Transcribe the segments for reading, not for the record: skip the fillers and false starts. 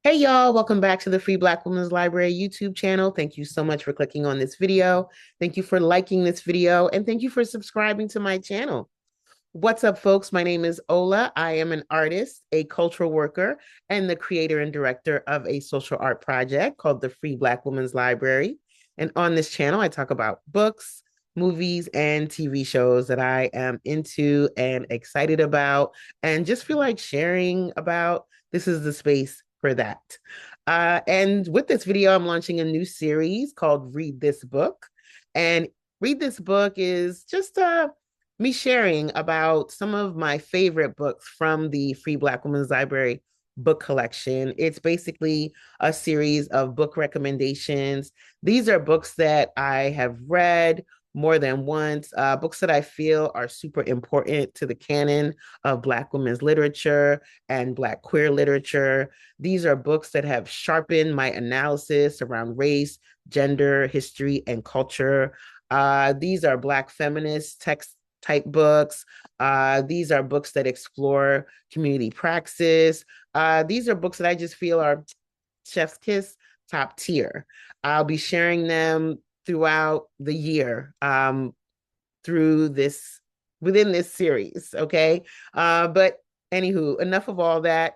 Hey y'all, welcome back to the Free Black Women's Library YouTube channel. Thank you so much for clicking on this video. Thank you for liking this video and thank you for subscribing to my channel. What's up, folks? My name is Ola. I am an artist, a cultural worker, and the creator and director of a social art project called the Free Black Women's Library. And on this channel, I talk about books, movies, and TV shows that I am into and excited about, and just feel like sharing about. This is the space for that. And with this video, I'm launching a new series called Read This Book. And Read This Book is just me sharing about some of my favorite books from the Free Black Women's Library book collection. It's basically a series of book recommendations. These are books that I have read more than once, books that I feel are super important to the canon of Black women's literature and Black queer literature. These are books that have sharpened my analysis around race, gender, history, and culture. These are Black feminist text type books. These are books that explore community praxis. These are books that I just feel are chef's kiss, top tier. I'll be sharing them throughout the year through this within this series. Okay. But anywho, enough of all that.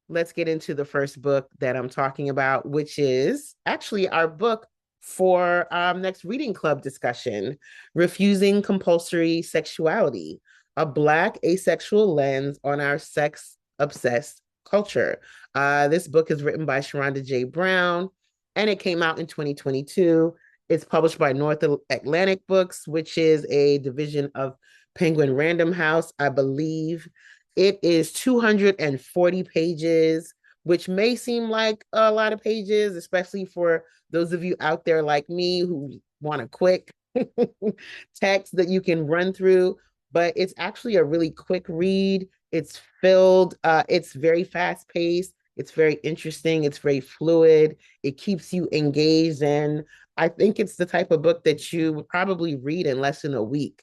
Let's get into the first book that I'm talking about, which is actually our book for next reading club discussion, Refusing Compulsory Sexuality, a Black asexual lens on our sex obsessed culture. This book is written by Sherronda J. Brown, and it came out in 2022. It's published by North Atlantic Books, which is a division of Penguin Random House, I believe. It is 240 pages, which may seem like a lot of pages, especially for those of you out there like me who want a quick text that you can run through. But it's actually a really quick read. It's filled, it's very fast paced. It's very interesting. It's very fluid. It keeps you engaged. And I think it's the type of book that you would probably read in less than a week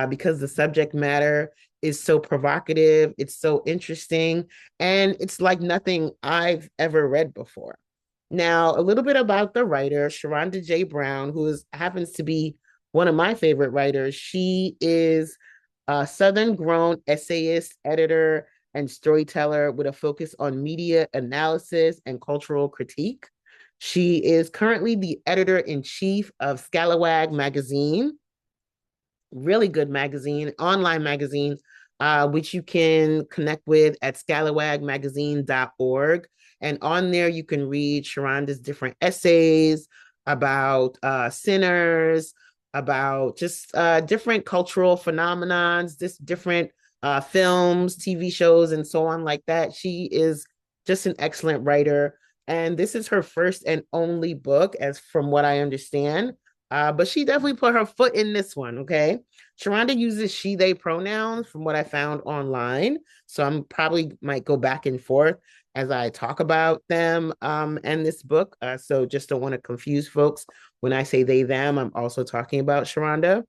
because the subject matter is so provocative, it's so interesting, and it's like nothing I've ever read before. Now, a little bit about the writer, Sherronda J. Brown, who happens to be one of my favorite writers. She is a Southern grown essayist, editor, and storyteller with a focus on media analysis and cultural critique. She is currently the editor in chief of Scalawag magazine, really good magazine, online magazine, which you can connect with at scalawagmagazine.org. And on there, you can read Sherronda's different essays about sinners, about just different cultural phenomenons, just different films, TV shows, and so on like that. She is just an excellent writer. And this is her first and only book, as from what I understand. But she definitely put her foot in this one, okay? Sherronda uses she, they pronouns from what I found online. So I'm probably might go back and forth as I talk about them and this book. So just don't want to confuse folks. When I say they, them, I'm also talking about Sherronda.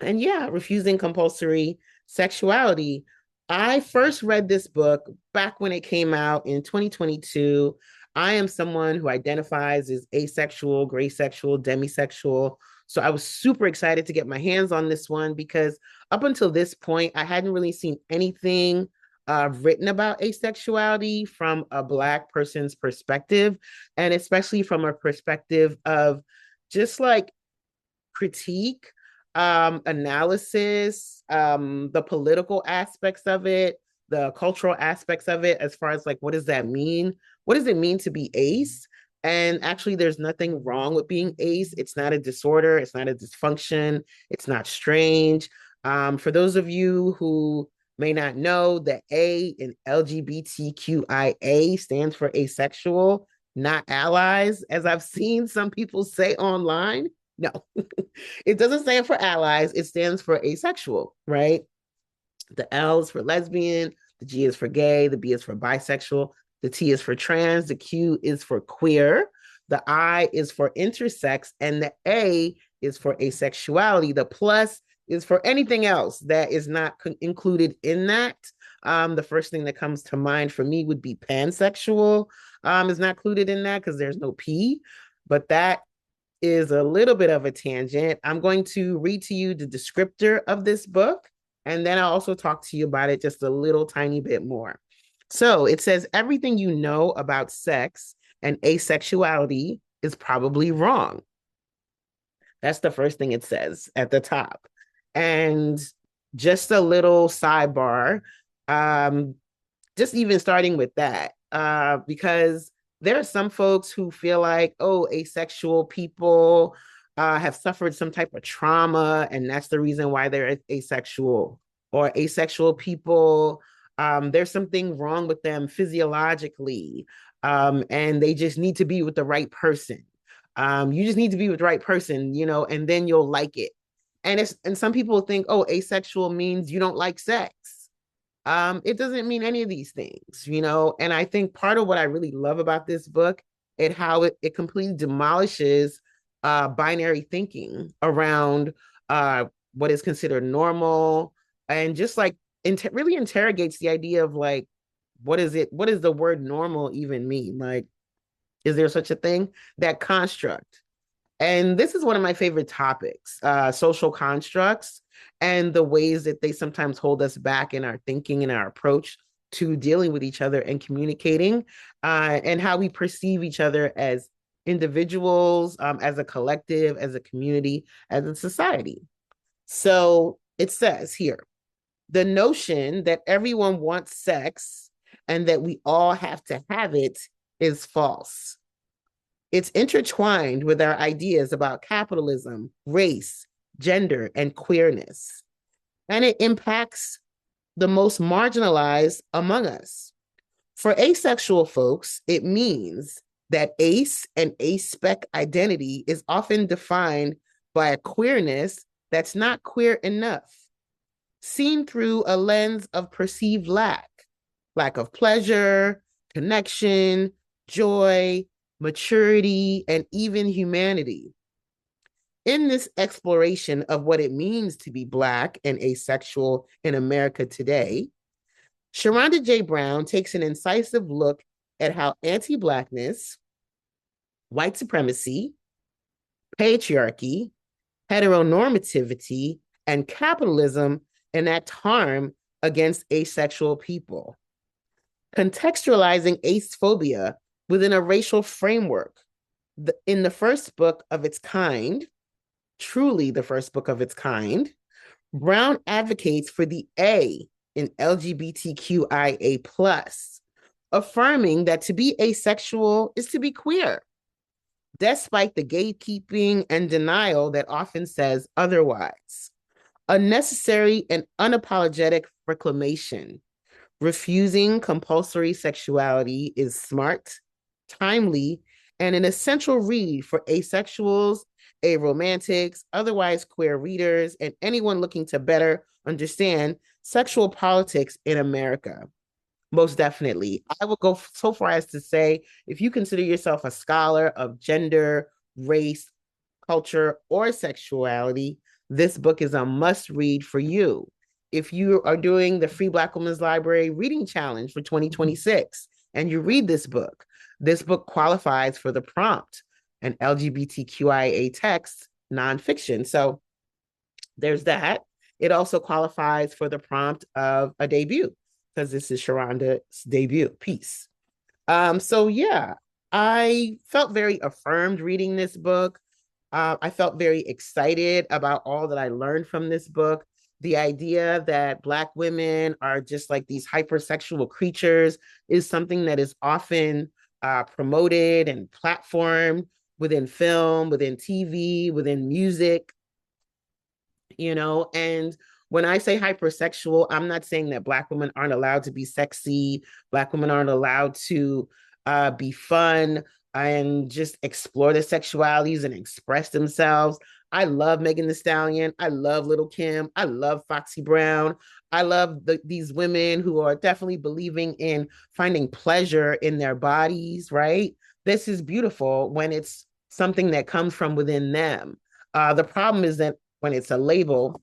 And yeah, Refusing Compulsory Sexuality. I first read this book back when it came out in 2022. I am someone who identifies as asexual, gray sexual, demisexual. So I was super excited to get my hands on this one because up until this point, I hadn't really seen anything written about asexuality from a Black person's perspective, and especially from a perspective of just like critique, analysis, the political aspects of it, the cultural aspects of it, as far as like, what does that mean? What does it mean to be ace? And actually, there's nothing wrong with being ace. It's not a disorder. It's not a dysfunction. It's not strange. For those of you who may not know, the A in LGBTQIA stands for asexual, not allies, as I've seen some people say online. No, it doesn't stand for allies. It stands for asexual, right? The L is for lesbian, the G is for gay, the B is for bisexual, the T is for trans, the Q is for queer, the I is for intersex, and the A is for asexuality. The plus is for anything else that is not included in that. The first thing that comes to mind for me would be pansexual. is not included in that because there's no P, but that is a little bit of a tangent. I'm going to read to you the descriptor of this book, and then I'll also talk to you about it just a little tiny bit more. So it says everything you know about sex and asexuality is probably wrong. That's the first thing it says at the top. And just a little sidebar, um, just even starting with that, because there are some folks who feel like, oh, asexual people have suffered some type of trauma, and that's the reason why they're asexual. Or asexual people, there's something wrong with them physiologically, and they just need to be with the right person. You just need to be with the right person, and then you'll like it. And some people think, oh, asexual means you don't like sex. It doesn't mean any of these things, and I think part of what I really love about this book and how it completely demolishes binary thinking around what is considered normal, and just like really interrogates the idea of like, what does the word normal even mean? Like, is there such a thing? That construct. And this is one of my favorite topics, social constructs and the ways that they sometimes hold us back in our thinking and our approach to dealing with each other and communicating, and how we perceive each other as individuals, as a collective, as a community, as a society. So it says here, the notion that everyone wants sex and that we all have to have it is false. It's intertwined with our ideas about capitalism, race, gender, and queerness. And it impacts the most marginalized among us. For asexual folks, it means that ace and aspec identity is often defined by a queerness that's not queer enough, seen through a lens of perceived lack of pleasure, connection, joy, maturity, and even humanity. In this exploration of what it means to be Black and asexual in America today, Sherronda J. Brown takes an incisive look at how anti-Blackness, white supremacy, patriarchy, heteronormativity, and capitalism enact harm against asexual people, contextualizing acephobia within a racial framework. In the first book of its kind, truly the first book of its kind, Brown advocates for the A in LGBTQIA+, affirming that to be asexual is to be queer, despite the gatekeeping and denial that often says otherwise. A necessary and unapologetic reclamation. Refusing compulsory sexuality is smart, timely, and an essential read for asexuals, aromantics, otherwise queer readers, and anyone looking to better understand sexual politics in America. Most definitely. I will go so far as to say, if you consider yourself a scholar of gender, race, culture, or sexuality, this book is a must read for you. If you are doing the Free Black Women's Library Reading Challenge for 2026 and you read this book qualifies for the prompt, an LGBTQIA text, nonfiction. So there's that. It also qualifies for the prompt of a debut, because this is Sherronda's debut piece. So yeah, I felt very affirmed reading this book. I felt very excited about all that I learned from this book. The idea that Black women are just like these hypersexual creatures is something that is often promoted and platformed within film, within TV, within music, and when I say hypersexual, I'm not saying that Black women aren't allowed to be sexy. Black women aren't allowed to be fun and just explore their sexualities and express themselves. I love Megan Thee Stallion. I love Little Kim. I love Foxy Brown. I love these women who are definitely believing in finding pleasure in their bodies, right? This is beautiful when it's something that comes from within them. The problem is that when it's a label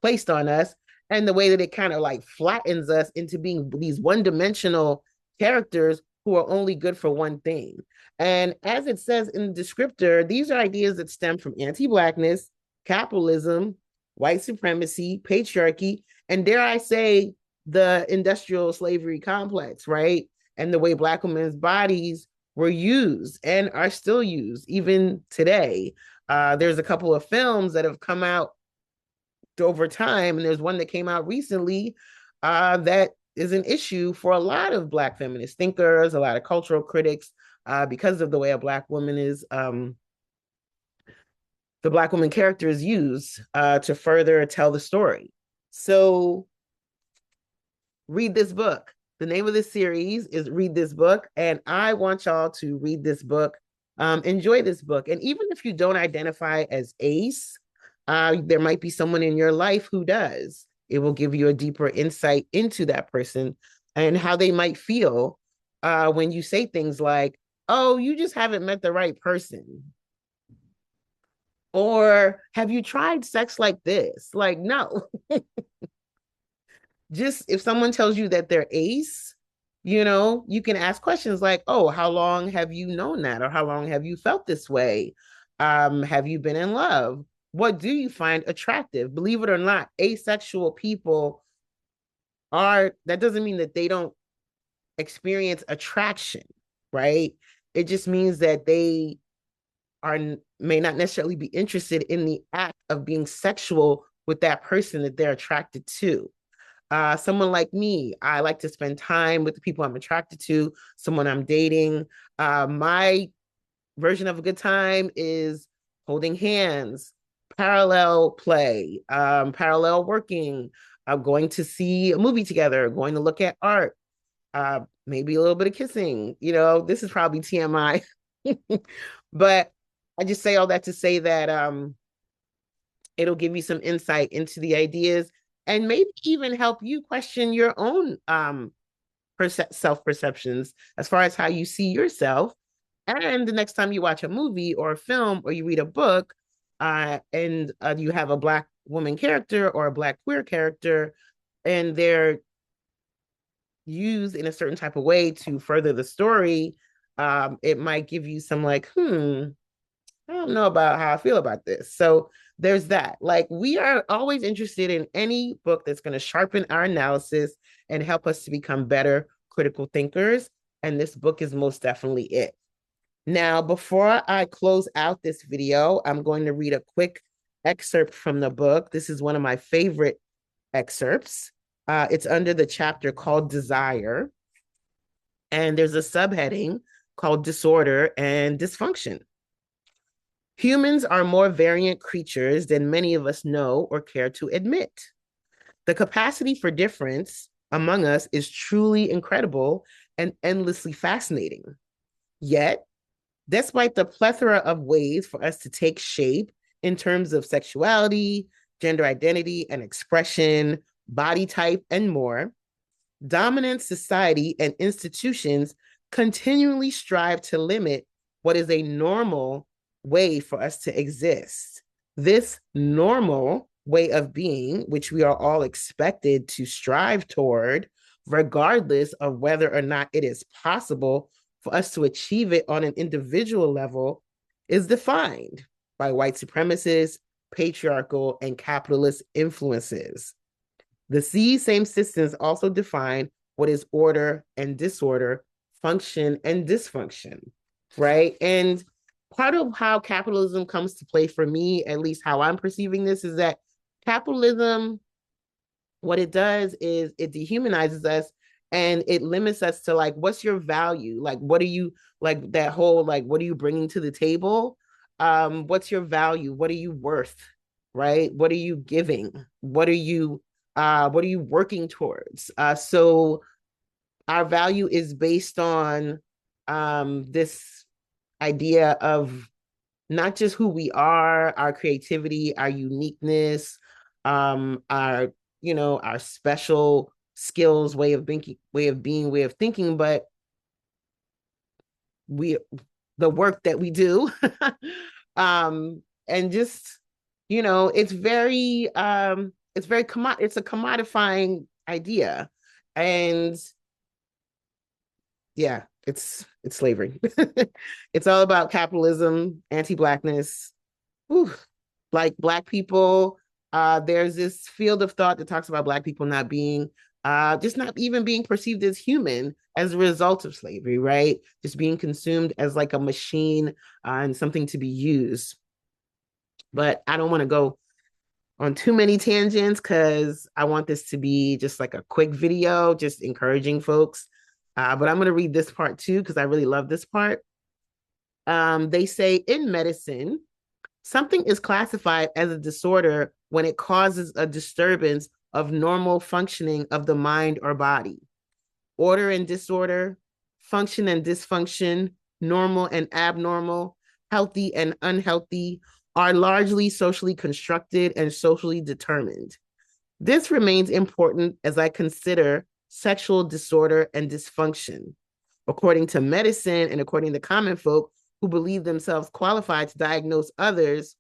placed on us, and the way that it kind of like flattens us into being these one-dimensional characters who are only good for one thing. And as it says in the descriptor, these are ideas that stem from anti-Blackness, capitalism, white supremacy, patriarchy, and dare I say, the industrial slavery complex, right? And the way Black women's bodies were used and are still used even today. There's a couple of films that have come out over time, and there's one that came out recently that is an issue for a lot of Black feminist thinkers, a lot of cultural critics, because of the way a Black woman is, the Black woman character is used to further tell the story. So read this book. The name of this series is Read This Book, and I want y'all to read this book, enjoy this book. And even if you don't identify as ace, there might be someone in your life who does. It will give you a deeper insight into that person and how they might feel when you say things like, oh, you just haven't met the right person. Or have you tried sex like this? Like, no. Just if someone tells you that they're ace, you can ask questions like, oh, how long have you known that? Or how long have you felt this way? Have you been in love? What do you find attractive? Believe it or not, asexual people that doesn't mean that they don't experience attraction, right? It just means that they may not necessarily be interested in the act of being sexual with that person that they're attracted to. Someone like me, I like to spend time with the people I'm attracted to, someone I'm dating. My version of a good time is holding hands, parallel play, parallel working, going to see a movie together, going to look at art, maybe a little bit of kissing. This is probably TMI, but I just say all that to say that it'll give you some insight into the ideas and maybe even help you question your own self-perceptions as far as how you see yourself. And the next time you watch a movie or a film or you read a book and you have a Black woman character or a Black queer character, and they're used in a certain type of way to further the story, it might give you some like, I don't know about how I feel about this. So there's that. Like, we are always interested in any book that's going to sharpen our analysis and help us to become better critical thinkers. And this book is most definitely it. Now, before I close out this video, I'm going to read a quick excerpt from the book. This is one of my favorite excerpts. It's under the chapter called Desire. And there's a subheading called Disorder and Dysfunction. Humans are more variant creatures than many of us know or care to admit. The capacity for difference among us is truly incredible and endlessly fascinating. Yet, despite the plethora of ways for us to take shape in terms of sexuality, gender identity and expression, body type, and more, dominant society and institutions continually strive to limit what is a normal way for us to exist. This normal way of being, which we are all expected to strive toward, regardless of whether or not it is possible for us to achieve it on an individual level, is defined by white supremacist, patriarchal, and capitalist influences. These same systems also define what is order and disorder, function and dysfunction, right? And part of how capitalism comes to play for me, at least how I'm perceiving this, is that capitalism, what it does is it dehumanizes us and it limits us to like, what's your value? Like, what are you, like that whole, like, what are you bringing to the table? What's your value? What are you worth? Right? What are you giving? What are you working towards? So our value is based on this idea of not just who we are, our creativity, our uniqueness, our special skills, way of thinking, but the work that we do. And just, it's a commodifying idea. And yeah, it's slavery. It's all about capitalism, anti-blackness. Whew. Like Black people, there's this field of thought that talks about Black people not being just not even being perceived as human as a result of slavery, right? Just being consumed as like a machine and something to be used. But I don't want to go on too many tangents because I want this to be just like a quick video, just encouraging folks. But I'm going to read this part too because I really love this part. They say in medicine, something is classified as a disorder when it causes a disturbance of normal functioning of the mind or body. Order and disorder, function and dysfunction, normal and abnormal, healthy and unhealthy are largely socially constructed and socially determined. This remains important as I consider sexual disorder and dysfunction. According to medicine and according to common folk who believe themselves qualified to diagnose others,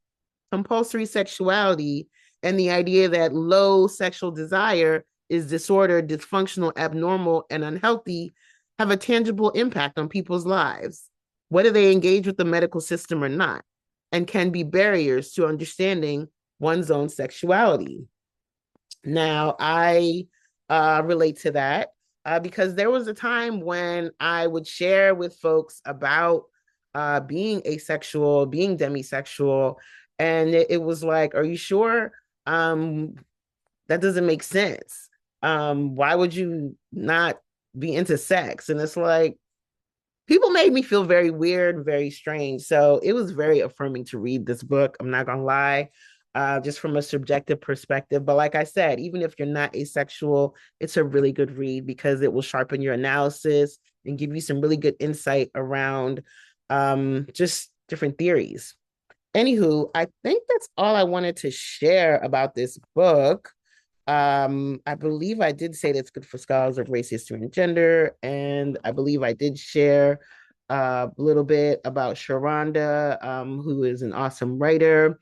compulsory sexuality and the idea that low sexual desire is disordered, dysfunctional, abnormal, and unhealthy have a tangible impact on people's lives, whether they engage with the medical system or not, and can be barriers to understanding one's own sexuality. Now, I relate to that because there was a time when I would share with folks about being asexual, being demisexual, and it was like, are you sure? That doesn't make sense. Why would you not be into sex? And it's like, people made me feel very weird, very strange. So it was very affirming to read this book. I'm not gonna lie, just from a subjective perspective. But like I said, even if you're not asexual, it's a really good read because it will sharpen your analysis and give you some really good insight around just different theories. Anywho, I think that's all I wanted to share about this book. I believe I did say that's good for scholars of race, history, and gender, and I believe I did share a little bit about Sherronda, who is an awesome writer.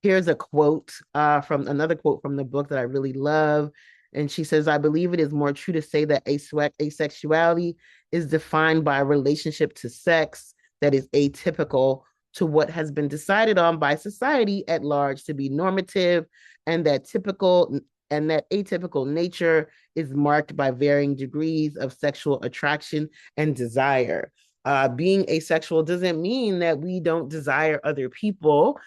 Here's a quote from another quote from the book that I really love. And she says, I believe it is more true to say that asexuality is defined by a relationship to sex that is atypical to what has been decided on by society at large to be normative, and that atypical nature is marked by varying degrees of sexual attraction and desire. Being asexual doesn't mean that we don't desire other people.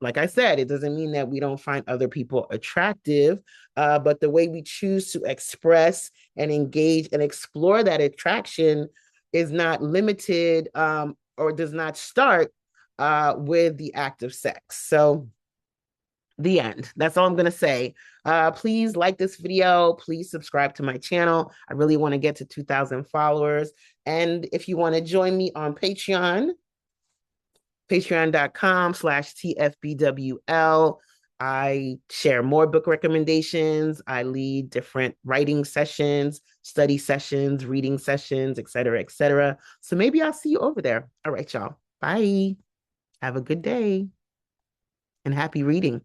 Like I said, it doesn't mean that we don't find other people attractive, but the way we choose to express and engage and explore that attraction is not limited or does not start with the act of sex. So the end. That's all I'm going to say. Please like this video. Please subscribe to my channel. I really want to get to 2,000 followers. And if you want to join me on Patreon, patreon.com/TFBWL. I share more book recommendations. I lead different writing sessions, study sessions, reading sessions, et cetera, et cetera. So maybe I'll see you over there. All right, y'all. Bye. Have a good day and happy reading.